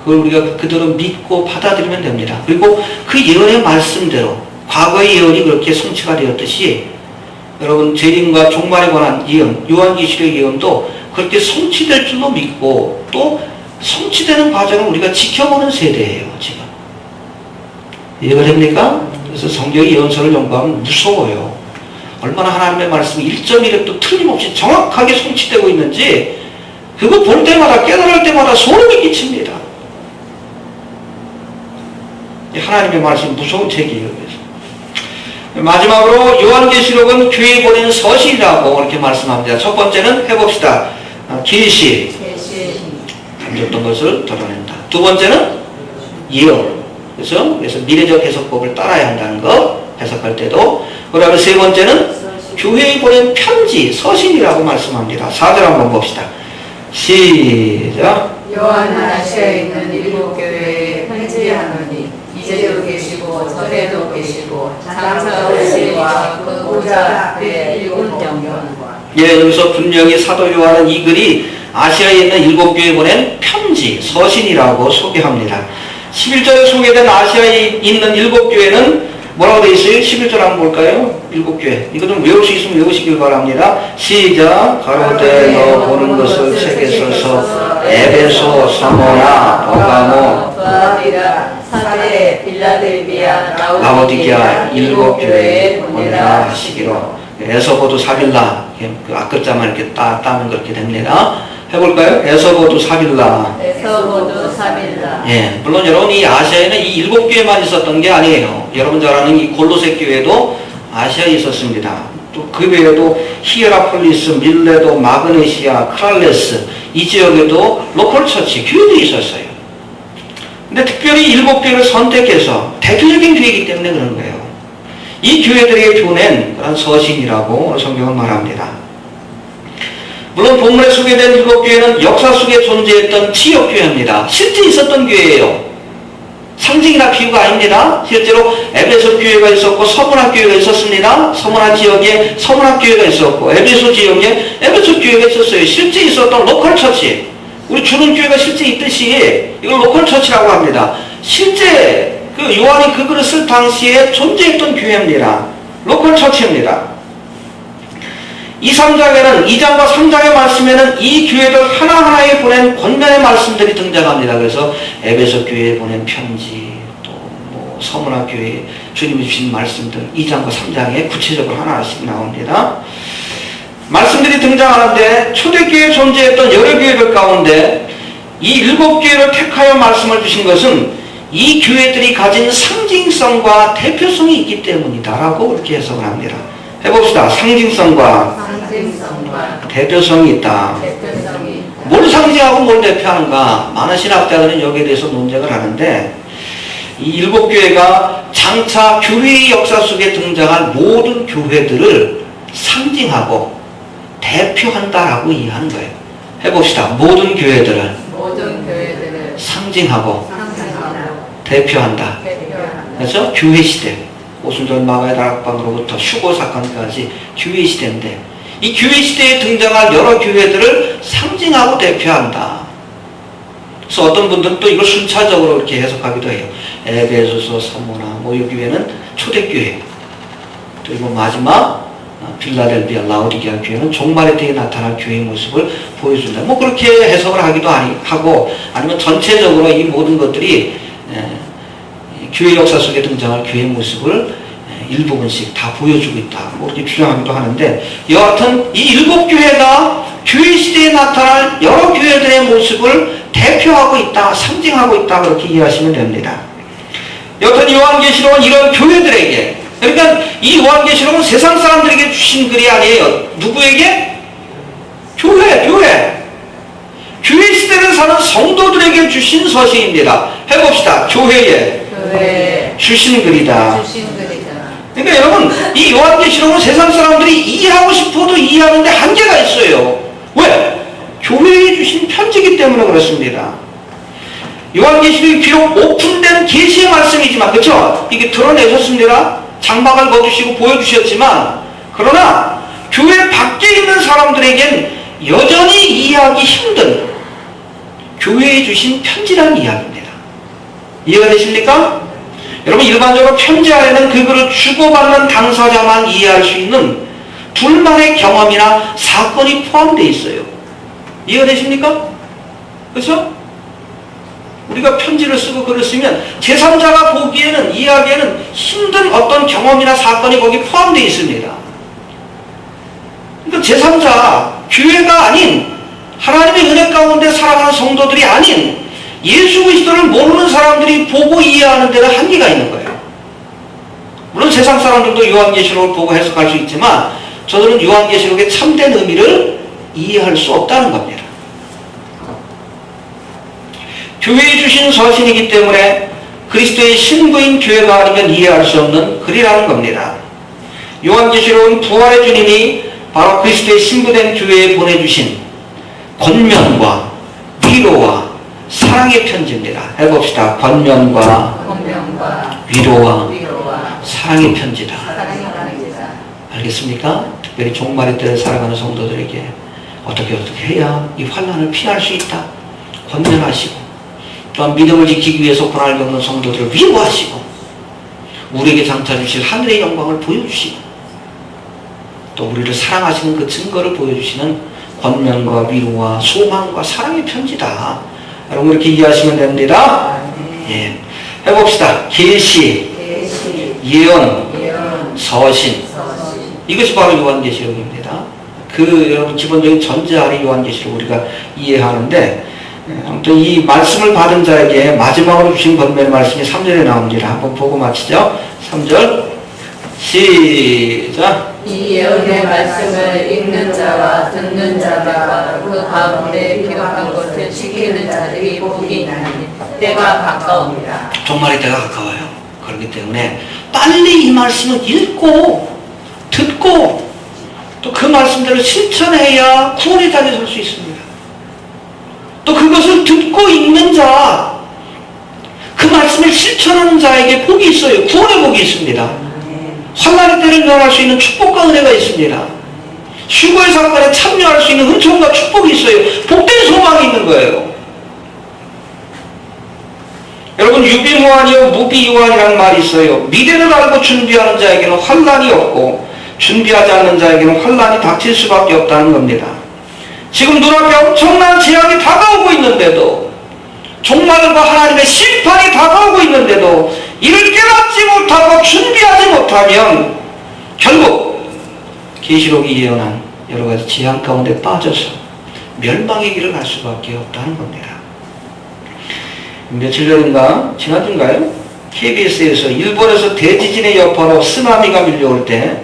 그걸 우리가 그대로 믿고 받아들이면 됩니다. 그리고 그 예언의 말씀대로 과거의 예언이 그렇게 성취가 되었듯이 여러분 재림과 종말에 관한 예언, 요한계시록 예언도 그렇게 성취될 줄로 믿고 또 성취되는 과정을 우리가 지켜보는 세대예요. 지금 이해가 됩니까? 그래서 성경의 예언서를 연구하면 무서워요. 얼마나 하나님의 말씀이 1.1획도 틀림없이 정확하게 성취되고 있는지 그거 볼 때마다 깨달을 때마다 소름이 끼칩니다. 하나님의 말씀이 무서운 책이에요. 그래서 마지막으로 요한계시록은 교회에 보낸 서신이라고 이렇게 말씀합니다. 첫 번째는 해봅시다. 계시, 잠겼던 것을 드러낸다. 두 번째는 예언. 그래서 미래적 해석법을 따라야 한다는 것 해석할 때도. 그 다음에 세 번째는 교회에 보낸 편지, 서신이라고 말씀합니다. 4절 한번 봅시다. 시작. 요한은 아시아에 있는 7 교회에 편지하노니 이제도 계시고 전에도 계시고 장차 오시와 그 보좌 앞에 7 영혼과. 예, 여기서 분명히 사도 요한은 이 글이 아시아에 있는 7 교회에 보낸 편지, 서신이라고 소개합니다. 11절에 소개된 아시아에 있는 7 교회는 뭐라고 되어 있어요? 11절 한번 볼까요? 7 교회. 이거 좀 외울 수 있으면 외우시길 바랍니다. 시작. 가로되 너 보는 것을 책에 써서 에베소, 서머나, 버가모, 두아디라, 사데, 빌라델비아, 라오디게아 7 교회에 보내라 하시기로. 에서보두 사빌라, 그 앞글자만 이렇게 따면 그렇게 됩니다. 해볼까요? 에서보두 사빌라. 에서보두 사빌라. 예, 물론 여러분 이 아시아에는 이 7 교회만 있었던 게 아니에요. 여러분 잘 아는 이 골로새 교회도 아시아에 있었습니다. 또 그 외에도 히에라폴리스, 밀레도, 마그네시아, 크랄레스 이 지역에도 로컬 처치, 교회들이 있었어요. 근데 특별히 7 교회를 선택해서 대표적인 교회이기 때문에 그런 거예요. 이 교회들에게 보낸 그런 서신이라고 성경은 말합니다. 물론 본문에 소개된 7 교회는 역사 속에 존재했던 지역교회입니다. 실제 있었던 교회예요. 상징이나 비유가 아닙니다. 실제로 에베소 교회가 있었고 서문학 교회가 있었습니다. 서문학 지역에 서문학 교회가 있었고 에베소 지역에 에베소 교회가 있었어요. 실제 있었던 로컬 처치. 우리 주는 교회가 실제 있듯이 이걸 로컬 처치라고 합니다. 실제 그 요한이 그 글을 쓸 당시에 존재했던 교회입니다. 로컬 처치입니다. 2, 3장에는 2장과 3장의 말씀에는 이 교회들 하나하나에 보낸 권면의 말씀들이 등장합니다. 그래서 에베소 교회에 보낸 편지, 또 뭐 서문학 교회에 주님이 주신 말씀들 2장과 3장에 구체적으로 하나씩 나옵니다. 말씀들이 등장하는데 초대교회에 존재했던 여러 교회들 가운데 이 7 교회를 택하여 말씀을 주신 것은 이 교회들이 가진 상징성과 대표성이 있기 때문이다라고 이렇게 해석을 합니다. 해봅시다. 상징성과 대표성이 있다. 뭘 상징하고 뭘 대표하는가? 많은 신학자들은 여기에 대해서 논쟁을 하는데 이 7 교회가 장차 교회의 역사 속에 등장한 모든 교회들을 상징하고 대표한다라고 이해하는 거예요. 해봅시다. 모든 교회들을 상징하고 대표한다. 그래서 교회 시대, 오순절 마가의 다락방으로부터 휴고 사건까지 교회 시대인데 이 교회 시대에 등장할 여러 교회들을 상징하고 대표한다. 그래서 어떤 분들은 또 이걸 순차적으로 이렇게 해석하기도 해요. 에베소서, 서모나, 뭐 이 교회는 초대교회, 그리고 마지막 빌라델비아, 라오디게아 교회는 종말의 때에 나타날 교회의 모습을 보여준다. 뭐 그렇게 해석을 하기도 하고 아니면 전체적으로 이 모든 것들이 교회 역사 속에 등장할 교회의 모습을 일부분씩 다 보여주고 있다. 뭐 이렇게 주장하기도 하는데 여하튼 이 7 교회가 교회 시대에 나타날 여러 교회들의 모습을 대표하고 있다, 상징하고 있다 그렇게 이해하시면 됩니다. 여하튼 요한계시록은 이런 교회들에게, 그러니까 이 요한계시록은 세상 사람들에게 주신 글이 아니에요. 누구에게? 교회 시대를 사는 성도들에게 주신 서신입니다. 해봅시다. 교회에 주신 글이다. 그러니까 여러분 이 요한계시록은 세상 사람들이 이해하고 싶어도 이해하는데 한계가 있어요. 왜? 교회에 주신 편지이기 때문에 그렇습니다. 요한계시록이 비록 오픈된 계시의 말씀이지만 그렇죠? 이게 드러내셨습니다. 장막을 거두시고 보여주셨지만 그러나 교회 밖에 있는 사람들에겐 여전히 이해하기 힘든 교회에 주신 편지라는 이야기입니다. 이해가 되십니까? 여러분, 일반적으로 편지 안에는 그거를 주고받는 당사자만 이해할 수 있는 둘만의 경험이나 사건이 포함되어 있어요. 이해가 되십니까? 그렇죠? 우리가 편지를 쓰고 글을 쓰면 제3자가 보기에는, 이해하기에는 힘든 어떤 경험이나 사건이 거기 포함되어 있습니다. 그러니까 제3자, 교회가 아닌, 하나님의 은혜 가운데 살아가는 성도들이 아닌 예수 그리스도를 모르는 사람들이 보고 이해하는 데는 한계가 있는 거예요. 물론 세상 사람들도 요한계시록을 보고 해석할 수 있지만 저들은 요한계시록의 참된 의미를 이해할 수 없다는 겁니다. 교회에 주신 서신이기 때문에 그리스도의 신부인 교회가 아니면 이해할 수 없는 글이라는 겁니다. 요한계시록은 부활의 주님이 바로 그리스도의 신부된 교회에 보내주신 권면과 위로와 사랑의 편지입니다. 해봅시다. 권면과 위로와 사랑의 편지다. 알겠습니까? 특별히 종말의 때를 살아가는 성도들에게 어떻게 해야 이 환난을 피할 수 있다. 권면하시고, 또한 믿음을 지키기 위해서 고난을 겪는 성도들을 위로하시고, 우리에게 장차 주실 하늘의 영광을 보여주시고, 또 우리를 사랑하시는 그 증거를 보여주시는 권면과 위로와 소망과 사랑의 편지다. 여러분, 이렇게 이해하시면 됩니다. 예. 해봅시다. 계시, 예언, 서신. 이것이 바로 요한계시록입니다. 여러분 기본적인 전제아래 요한계시록 우리가 이해하는데, 아무튼 이 말씀을 받은 자에게 마지막으로 주신 권면의 말씀이 3절에 나옵니다. 한번 보고 마치죠. 3절 시작. 이 예언의 말씀을 읽는 자와 듣는 자가 그 가운데 기록한 것을 지키는 자들이 복이 있나니 때가 가까웁니다. 종말의 때가 가까워요. 그렇기 때문에 빨리 이 말씀을 읽고 듣고 또 그 말씀대로 실천해야 구원의 자리에 설 수 있습니다. 또 그것을 듣고 읽는 자, 그 말씀을 실천하는 자에게 복이 있어요. 구원의 복이 있습니다. 환난의 때를 면할 수 있는 축복과 은혜가 있습니다. 휴거의 사건에 참여할 수 있는 은총과 축복이 있어요. 복된 소망이 있는 거예요. 여러분, 유비무환이요 무비유환이라는 말이 있어요. 미래를 알고 준비하는 자에게는 환난이 없고 준비하지 않는 자에게는 환난이 닥칠 수밖에 없다는 겁니다. 지금 눈앞에 엄청난 재앙이 다가오고 있는데도, 종말과 하나님의 심판이 다가오고 있는데도 이를 깨닫지 못하고 준비하지 못하면 결국 계시록이 예언한 여러 가지 재앙 가운데 빠져서 멸망의 길을 갈 수밖에 없다는 겁니다. 며칠 전인가, 지난주인가요? KBS에서 일본에서 대지진의 여파로 쓰나미가 밀려올 때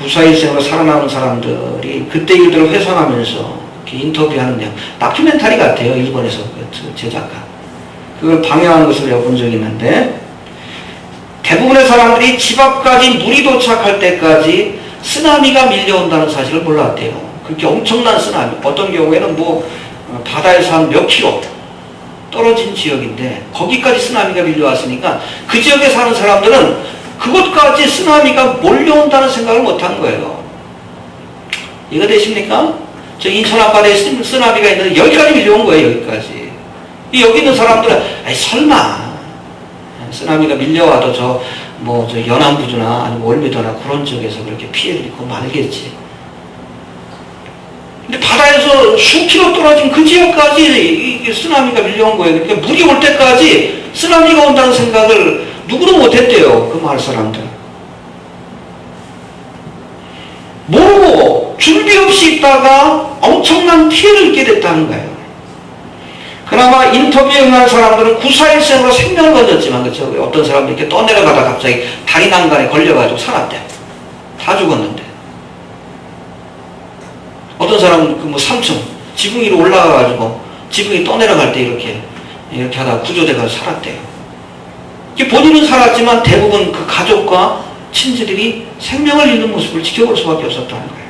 구사일생으로 살아남은 사람들이 그때 일들을 회상하면서 인터뷰하는 내용, 다큐멘터리 같아요. 일본에서 제작한. 그걸 방영하는 것을 내가 본 적이 있는데, 대부분의 사람들이 집 앞까지 물이 도착할 때까지 쓰나미가 밀려온다는 사실을 몰랐대요. 그렇게 엄청난 쓰나미, 어떤 경우에는 바다에서 한 몇 킬로 떨어진 지역인데 거기까지 쓰나미가 밀려왔으니까 그 지역에 사는 사람들은 그곳까지 쓰나미가 몰려온다는 생각을 못한 거예요. 이해가 되십니까? 저 인천 앞바다에 쓰나미가 있는데 여기까지 밀려온 거예요. 여기까지. 여기 있는 사람들은 설마 쓰나미가 밀려와도 저 연안부두나 아니면 월미도나 그런 쪽에서 그렇게 피해를 입고 말겠지. 근데 바다에서 수킬로 떨어진 그 지역까지 쓰나미가 밀려온 거예요. 그러니까 물이 올 때까지 쓰나미가 온다는 생각을 누구도 못했대요. 그 마을 사람들. 모르고 준비 없이 있다가 엄청난 피해를 입게 됐다는 거예요. 그나마 인터뷰에 응한 사람들은 구사일생으로 생명을 건졌지만, 그렇죠? 어떤 사람들이 이렇게 떠내려가다 갑자기 다리 난간에 걸려가지고 살았대. 다 죽었는데. 어떤 사람은 3층 지붕 위로 올라가가지고 지붕이 떠내려갈 때 이렇게 하다가 구조돼가지고 살았대요. 본인은 살았지만 대부분 그 가족과 친지들이 생명을 잃는 모습을 지켜볼 수밖에 없었다는 거예요.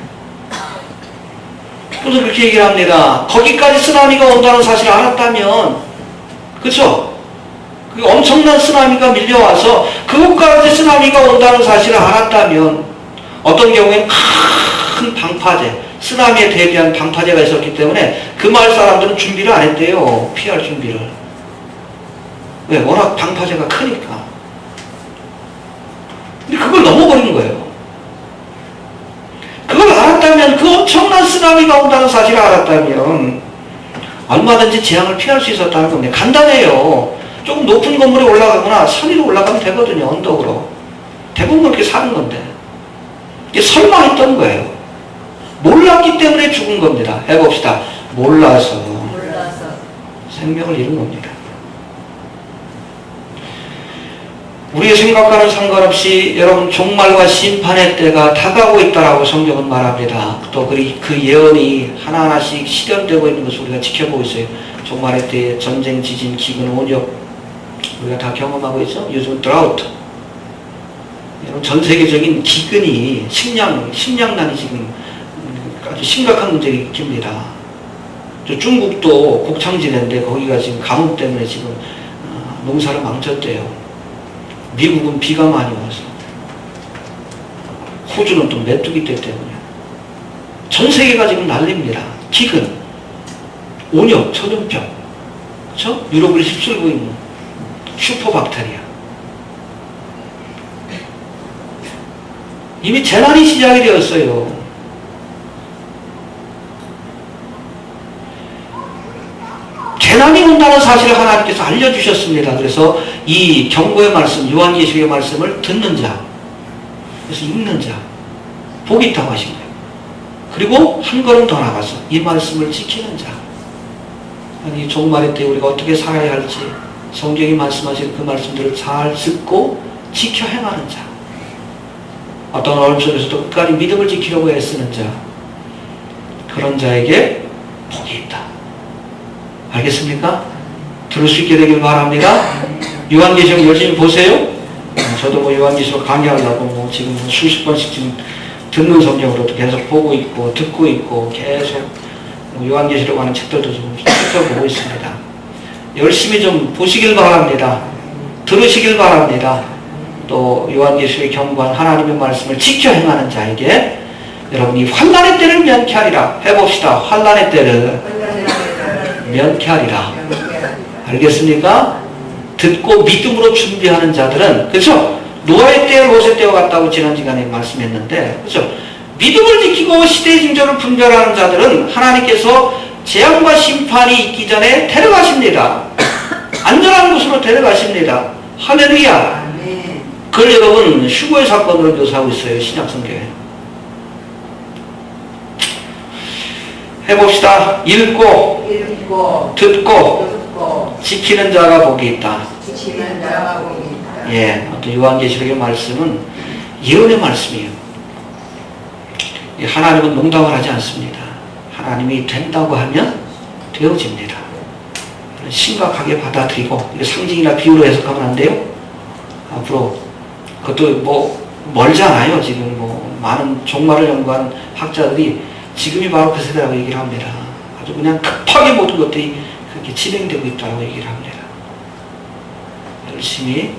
그래서 그렇게 얘기를 합니다. 거기까지 쓰나미가 온다는 사실을 알았다면, 그렇죠? 그 엄청난 쓰나미가 밀려와서 그곳까지 쓰나미가 온다는 사실을 알았다면, 어떤 경우에는 큰 방파제, 쓰나미에 대비한 방파제가 있었기 때문에 그 마을 사람들은 준비를 안 했대요. 피할 준비를. 왜? 워낙 방파제가 크니까. 근데 그걸 넘어버린 거예요. 그걸 알았다면, 그 엄청난 쓰나미가 온다는 사실을 알았다면 얼마든지 재앙을 피할 수 있었다는 겁니다. 간단해요. 조금 높은 건물에 올라가거나 산 위로 올라가면 되거든요. 언덕으로. 대부분 그렇게 사는 건데. 이게 설마 했던 거예요. 몰랐기 때문에 죽은 겁니다. 해봅시다. 몰라서 생명을 잃은 겁니다. 우리의 생각과는 상관없이 여러분 종말과 심판의 때가 다가오고 있다라고 성경은 말합니다. 또 그 예언이 하나하나씩 실현되고 있는 것을 우리가 지켜보고 있어요. 종말의 때에 전쟁, 지진, 기근, 온역 우리가 다 경험하고 있죠. 요즘 드라우트. 전 세계적인 기근이 식량난이 지금 아주 심각한 문제를 일으킵니다. 중국도 곡창지대인데 거기가 지금 가뭄 때문에 지금 농사를 망쳤대요. 미국은 비가 많이 와서. 호주는 또 메뚜기 때 때문에. 전 세계가 지금 난립니다. 기근, 온역, 천연병, 그렇죠? 유럽을 휩쓸고 있는 슈퍼박테리아. 이미 재난이 시작이 되었어요. 재난이 온다는 사실을 하나님께서 알려주셨습니다. 그래서 이 경고의 말씀, 요한계시록의 말씀을 듣는 자, 그래서 읽는 자, 복이 있다고 하신 거예요. 그리고 한 걸음 더 나가서 이 말씀을 지키는 자. 이 종말의 때 우리가 어떻게 살아야 할지 성경이 말씀하신 그 말씀들을 잘 듣고 지켜 행하는 자. 어떤 어려움 속에서도 끝까지 믿음을 지키려고 애쓰는 자. 그런 자에게 복이 있다. 알겠습니까? 들을 수 있게 되길 바랍니다. 요한계시록 열심히 보세요. 저도 뭐 요한계시록 강의하려고 지금 수십 번씩 지금 듣는 성경으로도 계속 보고 있고 듣고 있고 계속 요한계시록 하는 책들도 좀 살펴보고 있습니다. 열심히 좀 보시길 바랍니다. 들으시길 바랍니다. 또 요한계시록의 경고한 하나님의 말씀을 지켜 행하는 자에게 여러분이 환난의 때를 면케하리라. 해봅시다. 환난의 때를 면케하리라. 알겠습니까? 듣고 믿음으로 준비하는 자들은, 그렇죠? 노아의 때와 롯의 때와 같다고 지난 시간에 말씀했는데, 그렇죠? 믿음을 지키고 시대의 징조를 분별하는 자들은 하나님께서 재앙과 심판이 있기 전에 데려가십니다. 안전한 곳으로 데려가십니다. 할렐루야. 그걸 여러분 휴거의 사건으로 묘사하고 있어요. 신약성경에. 해봅시다. 읽고 듣고 지키는 자가 복이 있다. 예, 또 요한계시록의 말씀은 예언의 말씀이에요. 하나님은 농담을 하지 않습니다. 하나님이 된다고 하면 되어집니다. 심각하게 받아들이고, 이거 상징이나 비유로 해석하면 안 돼요? 앞으로 그것도 뭐 멀잖아요. 지금 뭐 많은 종말을 연구하는 학자들이 지금이 바로 그 세대라고 얘기를 합니다. 아주 그냥 급하게 모든 것들이 그렇게 진행되고 있다고 얘기를 합니다. 열심히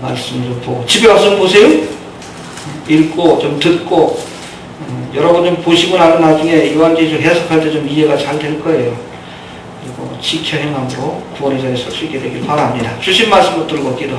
말씀 좀 보고 집에 와서 좀 보세요. 읽고 좀 듣고 여러분 좀 보시고 나면 나중에 요한계시록 해석할 때 좀 이해가 잘 될 거예요. 그리고 지켜 행함으로 구원의 자리에 설 수 있게 되길 바랍니다. 주신 말씀 붙들고 기도.